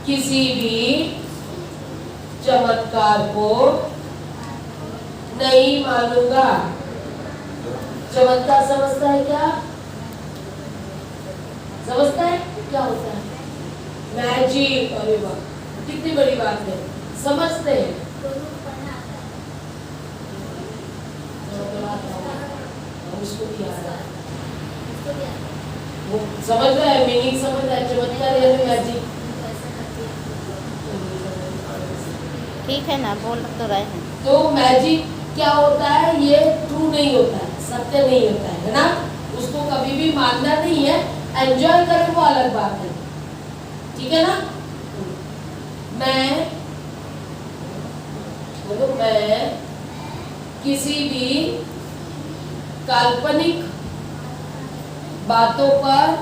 किसी भी चमत्कार को नहीं मानूंगा। चमत्कार समझता है क्या? समझता है क्या होता है? मैजिक। अरे वाह, कितनी बड़ी बात है, समझते हैं। उसको भी आता है, वो समझ रहा है, मीनिंग समझ रहा है, चमत्कार यानी मैजिक। ठीक है ना, बोल तो रहे हैं। तो मैजिक क्या होता है? ये ट्रू नहीं होता है, सत्य नहीं होता है ना? उसको कभी भी मानना नहीं है। एंजॉय करें वो अलग बात है, ठीक है ना? मैं किसी भी काल्पनिक बातों पर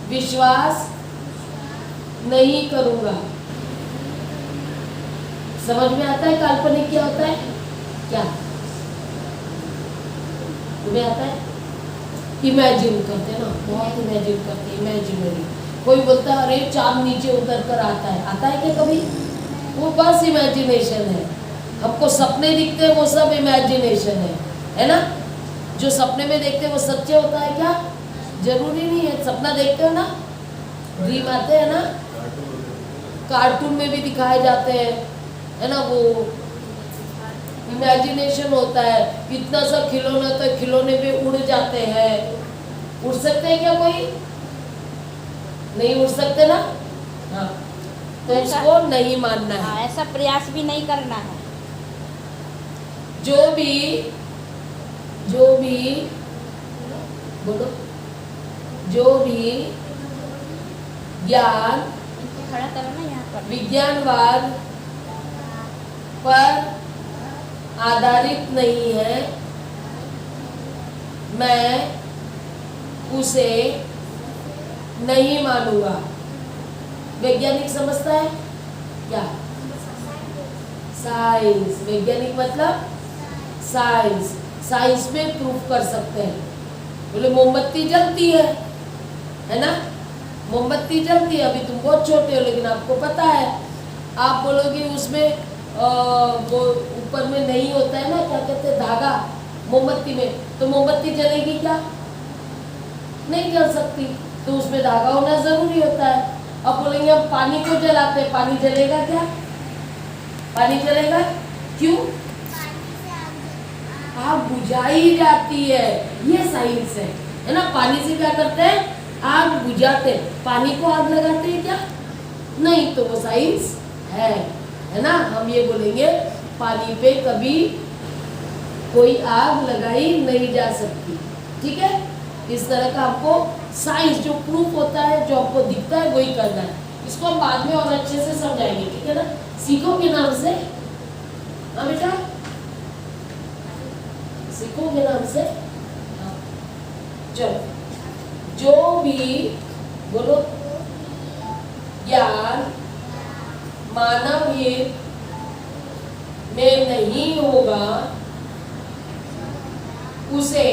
विश्वास नहीं करूंगा। समझ में आता है काल्पनिक क्या होता है? क्या तुम्हें आता है? इमेजिन करते ना, बहुत इमेजिन करते, इमेजिनरी। कोई बोलता है अरे चांद नीचे उतर कर आता है क्या कभी? वो बस इमेजिनेशन है। हमको सपने दिखते हैं, वो सब इमेजिनेशन है ना? जो सपने में देखते हैं वो सच्चे होता है क्या? जरूरी नहीं है। सपना देखते हो ना, ड्रीम आते हैं ना, कार्टून में भी दिखाए जाते हैं, है ना? वो इमेजिनेशन होता है। इतना सा खिलौना तो खिलौने पे उड़ जाते हैं। उड़ सकते हैं क्या कोई? नहीं उड़ सकते ना? हाँ, तो उसको नहीं मानना है। हाँ, ऐसा प्रयास भी नहीं करना है। जो भी बोलो, जो भी ज्ञान खड़ा करो ना यहाँ पर। विज्ञानवाद पर आधारित नहीं है, मैं उसे नहीं मानूंगा। वैज्ञानिक समझता है क्या? साइंस। वैज्ञानिक मतलब साइंस। साइंस में प्रूफ कर सकते हैं। बोले मोमबत्ती जलती है ना? मोमबत्ती जलती है। अभी तुम बहुत छोटे हो लेकिन आपको पता है। आप बोलोगे उसमें वो ऊपर में नहीं होता है ना, क्या कहते हैं, धागा मोमबत्ती में, तो मोमबत्ती जलेगी क्या? नहीं जल सकती। तो उसमें धागा होना जरूरी होता है। अब बोलेंगे हम पानी को जलाते हैं, पानी जलेगा क्या? पानी जलेगा? क्यों? आग बुझाई जाती है। ये साइंस है ना? पानी से क्या करते हैं? आग बुझाते। पानी को आग लगाते हैं क्या? नहीं। तो वो साइंस है ना? हम ये बोलेंगे पानी पे कभी कोई आग लगाई नहीं जा सकती, ठीक है? इस तरह का आपको साइंस जो प्रूफ होता है, जो आपको दिखता है, वही करना है। इसको हम बाद में और अच्छे से समझाएंगे, ठीक है ना? सीखोगे नाम से? हाँ बेटा, सीखोगे नाम से? हाँ। चलो, जो भी बोलो ज्ञान मानव हित में नहीं होगा, उसे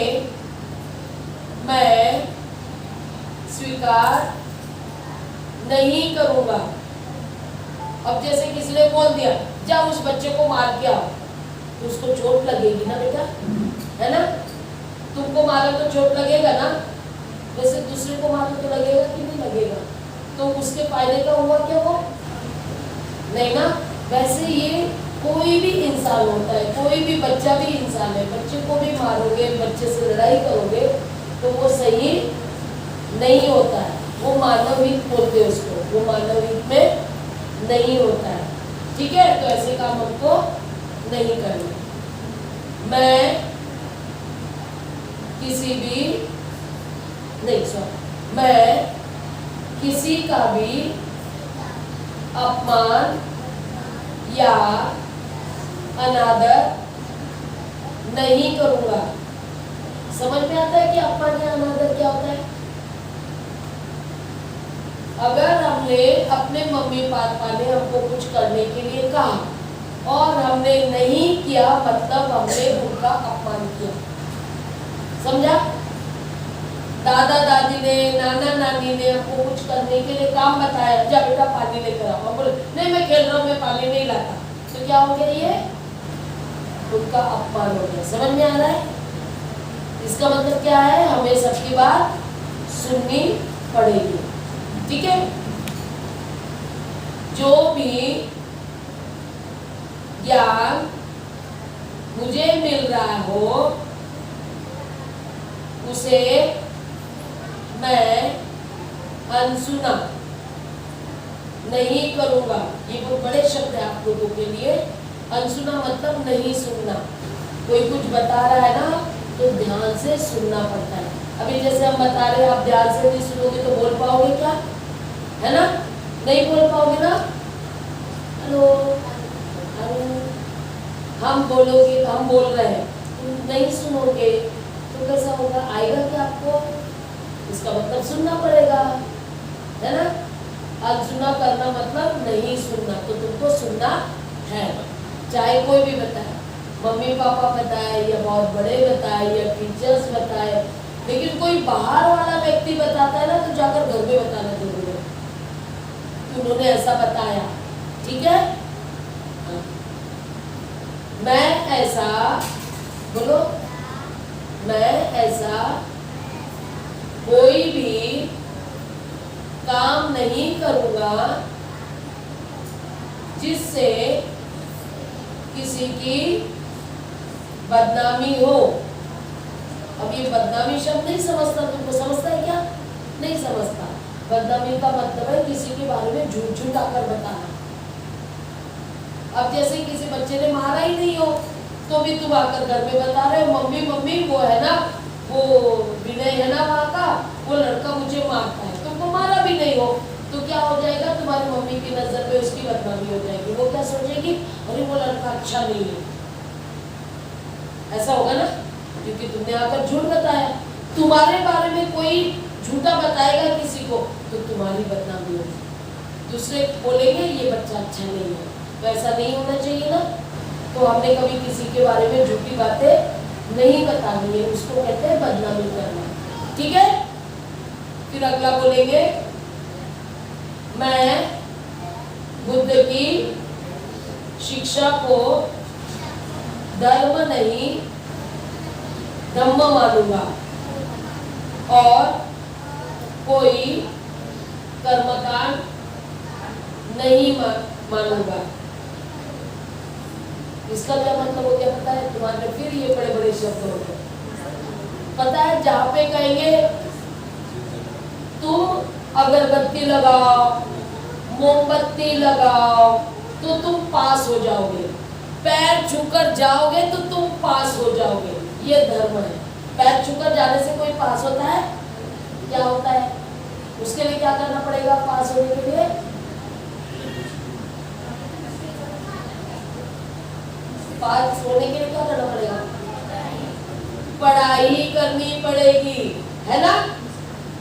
मैं स्वीकार नहीं करूंगा। अब जैसे किसी ने बोल दिया जाओ उस बच्चे को मार के आओ, तो उसको चोट लगेगी ना बेटा, है ना? तुमको मारो तो चोट लगेगा ना, वैसे दूसरे को मारो तो लगेगा कि नहीं लगेगा? तो उसके फायदे का हुआ क्या वो? नहीं ना? वैसे ये कोई भी इंसान होता है, कोई भी बच्चा भी इंसान है। बच्चे को भी मारोगे, बच्चे से लड़ाई करोगे तो वो सही नहीं होता है। वो मानव हित बोलते हैं उसको, वो मानव हित में नहीं होता है, ठीक है? तो ऐसे काम हमको नहीं करना। मैं किसी भी नहीं सॉरी मैं किसी का भी अपमान या अनादर नहीं करूंगा। समझ में आता है कि अपमान या अनादर क्या होता है? अगर हमने अपने मम्मी पापा ने हमको कुछ करने के लिए कहा और हमने नहीं किया, मतलब हमने उनका अपमान किया। समझा? दादा दादी ने, नाना नानी ने आपको कुछ करने के लिए काम बताया, जा बेटा पानी लेकर आओ, बोले नहीं मैं खेल रहा हूँ, मैं पानी नहीं लाता, तो क्या हो गया? ये उनका अपमान हो गया। समझ में आ रहा है? इसका मतलब क्या है? हमें सबकी बात सुननी पड़ेगी। ठीक है? जो भी ज्ञान मुझे मिल रहा हो उसे मैं अनसुना नहीं करूंगा। ये बहुत बड़े शब्द है आप लोगों के लिए। अनसुना मतलब नहीं सुनना। कोई कुछ बता रहा है ना तो ध्यान से सुनना पड़ता है। अभी जैसे हम बता रहे हैं, आप ध्यान से नहीं सुनोगे तो बोल पाओगे क्या? है ना? नहीं बोल पाओगे ना। हेलो हेलो, हम बोलोगे, हम बोल रहे हैं, तुम नहीं सुनोगे तो कैसा होगा? आएगा क्या आपको? इसका मतलब सुनना पड़ेगा, है ना? अनसुना करना मतलब नहीं सुनना, तो तुमको सुनना है। चाहे कोई भी बताए, मम्मी पापा बताए या बहुत बड़े बताए या टीचर्स बताए, लेकिन कोई बाहर वाला व्यक्ति बताता है ना तो जाकर घर में बताना जरूरी है, उन्होंने ऐसा बताया। ठीक है? मैं ऐसा बोलो, मैं ऐसा कोई भी काम नहीं करूंगा जिससे किसी की बदनामी हो। अब ये बदनामी शब्द नहीं समझता, तुमको समझता है क्या? नहीं समझता। बदनामी का मतलब है किसी के बारे में झूठ झूठ आकर बताना। अब जैसे किसी बच्चे ने मारा ही नहीं हो तो भी तुम आकर घर में बता रहे हो, मम्मी मम्मी वो है ना, वो विनय है ना वहाँ का, वो लड़का मुझे मारता है। तुमको मारा भी नहीं हो तो क्या हो जाएगा? तुम्हारी मम्मी की नजर में उसकी बदनामी हो जाएगी। वो क्या सोचेगी? अरे वो लड़का अच्छा नहीं है। ऐसा होगा ना, क्योंकि तुमने आकर झूठ बताया। तुम्हारे बारे में कोई झूठा बताएगा किसी को तो तुम्हारी बदनामी होगी। दूसरे बोलेंगे ये बच्चा अच्छा नहीं है। तो ऐसा नहीं होना चाहिए ना। तो हमने कभी किसी के बारे में झूठी बातें नहीं बतानी है, उसको कहते हैं बदनामी करना। ठीक है? फिर अगला बोलेंगे, मैं बुद्ध की शिक्षा को धर्म नहीं धम्म मानूंगा और कोई कर्मकांड नहीं मानूंगा। इसका क्या मतलब हो गया पता है तुम्हारे? फिर ये बड़े बड़े शब्द हो गए। पता है, जहां पे कहेंगे तुम अगरबत्ती लगाओ, मोमबत्ती लगाओ तो तुम पास हो जाओगे, पैर छूकर जाओगे तो तुम पास हो जाओगे, ये धर्म है। पैर छूकर जाने से कोई पास होता है? क्या होता है? उसके लिए क्या करना पड़ेगा पास होने के लिए? पास होने के लिए क्या करना पड़ेगा? पढ़ाई करनी पड़ेगी, है ना?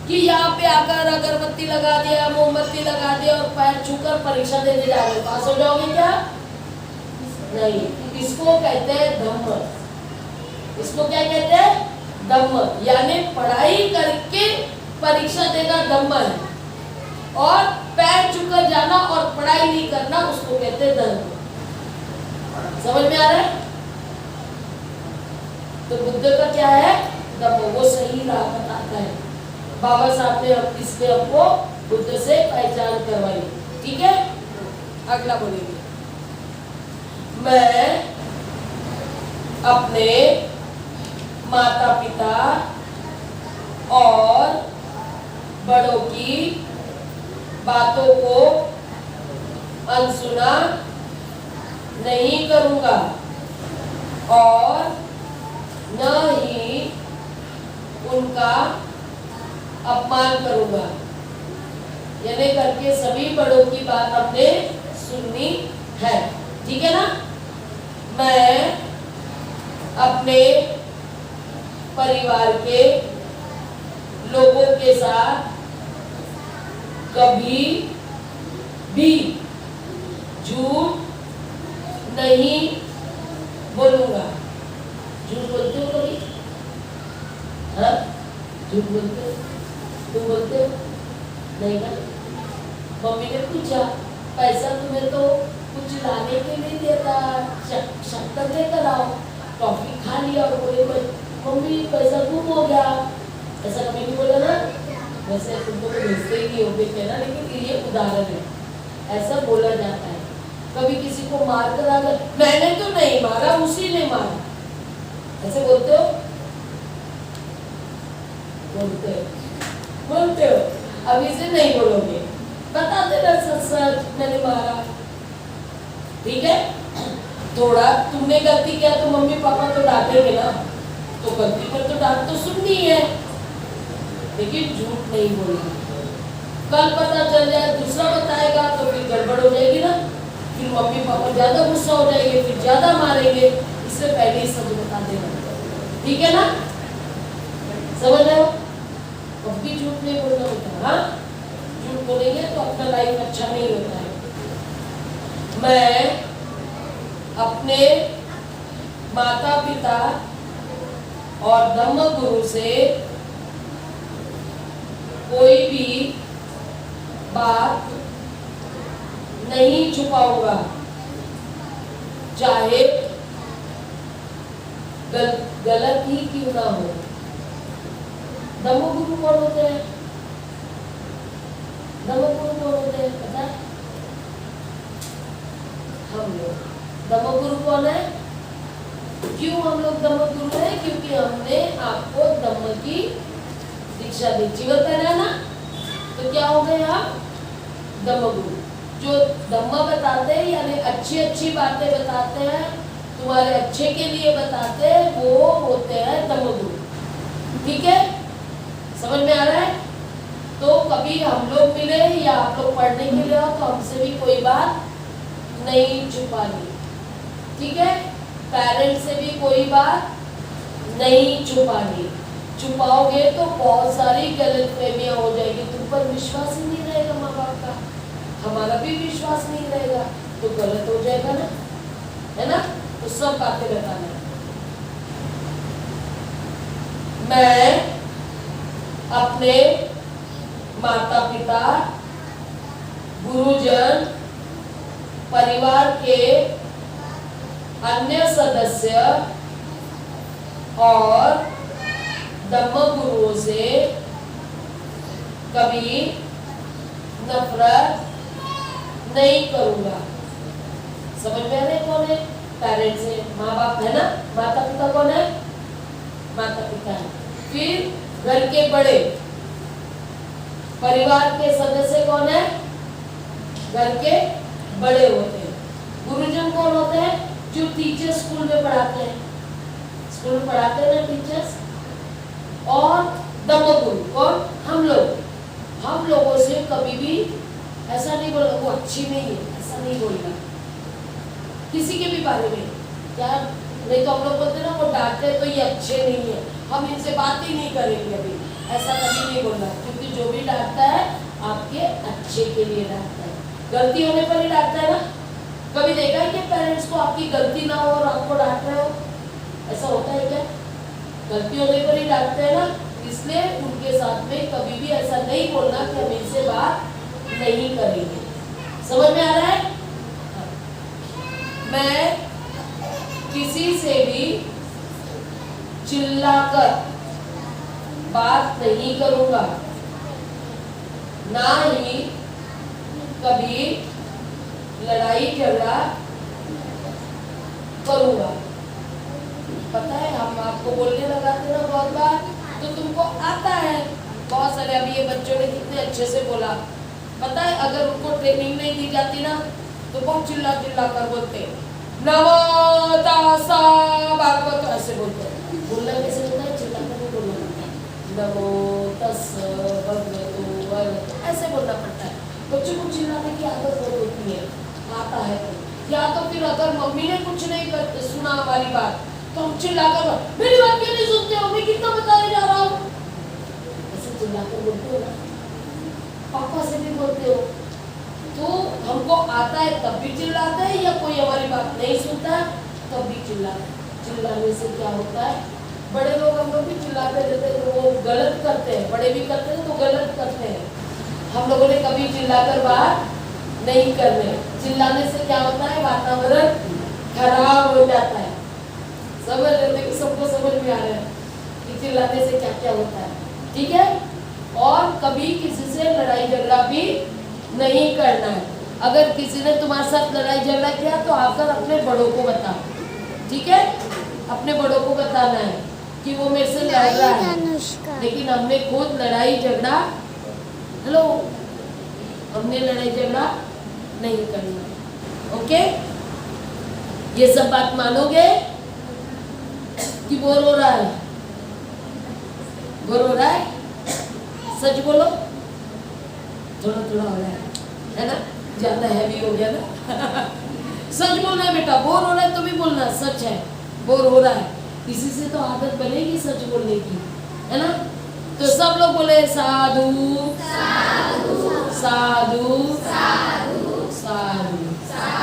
कि यहाँ पे आकर अगरबत्ती लगा दिया, मोमबत्ती लगा दिया और पैर छूकर परीक्षा देने जा रहे, पास हो जाओगे क्या? नहीं। इसको कहते हैं धम्म। इसको क्या कहते हैं? धम्म। यानी पढ़ाई करके परीक्षा देना धम्म है, और पैर छूकर जाना और पढ़ाई नहीं करना उसको कहते हैं धर्म। समझ में आ रहा है? तो बुद्ध का क्या है? धम्म। वो सही राह बताता है। बाबा साहब ने इसने हमको बुद्ध से पहचान करवाई। ठीक है? अगला बोलेंगे, मैं अपने माता पिता और बड़ों की बातों को अनसुना नहीं करूंगा और न ही उनका अपमान करूंगा। यानी करके सभी बड़ों की बात हमने सुननी है। ठीक है ना? मैं अपने परिवार के लोगों के साथ कभी भी झूठ नहीं बोलूंगा। झूठ बोलते हो कभी? हाँ, झूठ बोलते हो? पूछा, पैसा तुम्हें तो कुछ लाने के लिए देता, शक्कर लेकर आओ, टॉफी खा लिया और बोले मम्मी पैसा गुम हो गया। ऐसा कभी नहीं बोला ना, वैसे तुमको तो भेजते ही नहीं हो बेटे ना, लेकिन ये उदाहरण है, ऐसा बोला जाता है। कभी किसी को मार कर आकर मैंने तो नहीं मारा, उसी ने मारा, ऐसे बोलते हो? बोलते हो? अभी से नहीं बोलोगे, बता देना सच सच मैंने मारा, ठीक है? थोड़ा तुमने गलती किया तो मम्मी पापा तो डांटेंगे ना, तो गलती पर तो डांट तो सुननी है, लेकिन झूठ नहीं बोलना। कल पता चल जाए दूसरा बताएगा तो फिर गड़बड़ हो जाएगी ना, फिर मम्मी पापा ज्यादा गुस्सा हो जाएंगे, फिर ज्यादा मारेंगे, इससे पहले ही सच बता देना, ठीक है ना? समझ रहे हो? कभी झूठ नहीं बोलना होता। हाँ, झूठ बोलेंगे तो अपना लाइफ अच्छा नहीं होता है। मैं अपने माता पिता और धम्म गुरु से कोई भी बात नहीं छुपाऊंगा, चाहे गलत ही क्यों ना हो। धम्म गुरु कौन होते हैं? धम्म गुरु कौन होते हैं पता है? हम लोग। धम्म गुरु कौन है? क्यों हम लोग धम्म गुरु हैं? क्योंकि हमने आपको धम्म की दीक्षा दी, जीवन पहना ना, तो क्या हो गए आप? धम्म गुरु। जो धम्म बताते हैं यानी अच्छी अच्छी बातें बताते हैं, तुम्हारे अच्छे के लिए बताते हैं, वो होते हैं धम्म गुरु, ठीक है? समझ में आ रहा है? तो कभी हम लोग मिले या आप लोग पढ़ने के लिए हो तो हमसे भी कोई बात नहीं छुपानी, ठीक है? पेरेंट्स से भी कोई बात नहीं छुपानी, छुपाओगे तो बहुत सारी गलतफहमियां हो जाएगी, तुम पर विश्वास ही नहीं रहेगा माँ बाप का, हमारा भी विश्वास नहीं रहेगा, तो गलत हो जाएगा ना, है ना? तो सब बातें बताना। मैं अपने माता पिता, गुरुजन, परिवार के अन्य सदस्य और धम्म गुरुओं से कभी नफरत नहीं करूंगा। समझ में आ रहे कौन है? पेरेंट्स है, माँ बाप है ना? माता पिता कौन है? माता पिता है। फिर घर के बड़े, परिवार के सदस्य कौन है? घर के बड़े होते हैं। गुरुजन कौन होते हैं? जो टीचर स्कूल में पढ़ाते हैं, स्कूल में पढ़ाते हैं ना टीचर्स। और धम्म गुरु कौन? हम लोग। हम लोगों से कभी भी ऐसा नहीं बोलना वो अच्छी नहीं है, ऐसा नहीं बोलना किसी के भी बारे में, क्या? नहीं तो हम लोग बोलते ना वो डांटे तो ये अच्छे नहीं है, हम इनसे बात ही नहीं करेंगे अभी, ऐसा कभी नहीं बोलना, क्योंकि जो भी डांटता है आपके अच्छे के लिए डांटता है, गलती होने पर ही डांटता है ना। कभी देखा है कि पेरेंट्स को आपकी गलती ना हो और आपको डांट रहे हो? ऐसा होता है क्या? गलती होने पर ही डांटते हैं ना, इसलिए उनके साथ में कभी भी ऐसा नहीं बोलना कि हम इनसे बात नहीं करेंगे। समझ में आ रहा है? मैं किसी से भी चिल्लाकर बात नहीं करूंगा, ना ही कभी लड़ाई झगड़ा करूंगा। पता है हम आपको बोलने लगाते ना बहुत बार, तो तुमको आता है बहुत सारे। अभी ये बच्चों ने कितने अच्छे से बोला, पता है अगर उनको ट्रेनिंग नहीं दी जाती ना तो बहुत चिल्ला चिल्ला कर बोलते, नमो तस्सा भगवतो, ऐसे बोलते हैं। बोलना कैसे होता है? चिल्ला कर नहीं बोलना पड़ता है, नमो तस्सा भगवतो, ऐसे बोलना पड़ता है। बच्चों को चिल्लाने की आदत बहुत होती है, आता है तो। या तो फिर अगर मम्मी ने कुछ नहीं सुना हमारी बात तो हम चिल्लाकर, मेरी बात क्यों नहीं सुनते हो, मैं कितना बताने जा रहा हूँ, ऐसे चिल्लाकर बोलते हो ना। पापा से भी बोलते हो, तो हमको आता है तब भी चिल्लाते हैं, या कोई हमारी बात नहीं सुनता तब भी चिल्लाते। चिल्लाने से क्या होता है? बड़े लोग हम लोग भी चिल्लाते रहते हैं तो वो गलत करते हैं, बड़े भी करते हैं तो गलत करते हैं। हम लोगों ने कभी चिल्लाकर बात नहीं करने। चिल्लाने से क्या होता है, वातावरण खराब हो जाता है। समझ रहे हो? सबको समझ में आ रहा है कि चिल्लाने से क्या क्या होता है, ठीक है। और कभी किसी से लड़ाई झगड़ा भी नहीं करना है। अगर किसी ने तुम्हारे साथ लड़ाई झगड़ा किया तो आकर अपने बड़ों को बता, ठीक है। अपने बड़ों को बताना है कि वो मेरे से लड़ रहा है, लेकिन हमने खुद लड़ाई झगड़ा, हेलो, हमने लड़ाई झगड़ा नहीं करना। ओके, ये सब बात मानोगे कि बोर हो रहा है? बोर हो रहा है? सच बोलो, थोड़ा थोड़ा हो रहा है ना, ज्यादा हैवी हो गया ना। सच बोलना है बेटा, बोर हो रहा है तो भी बोलना सच है, बोर हो रहा है। इसी से तो आदत बनेगी सच बोलने की, है ना। तो सब लोग बोले साधु साधु साधु साधु साधु।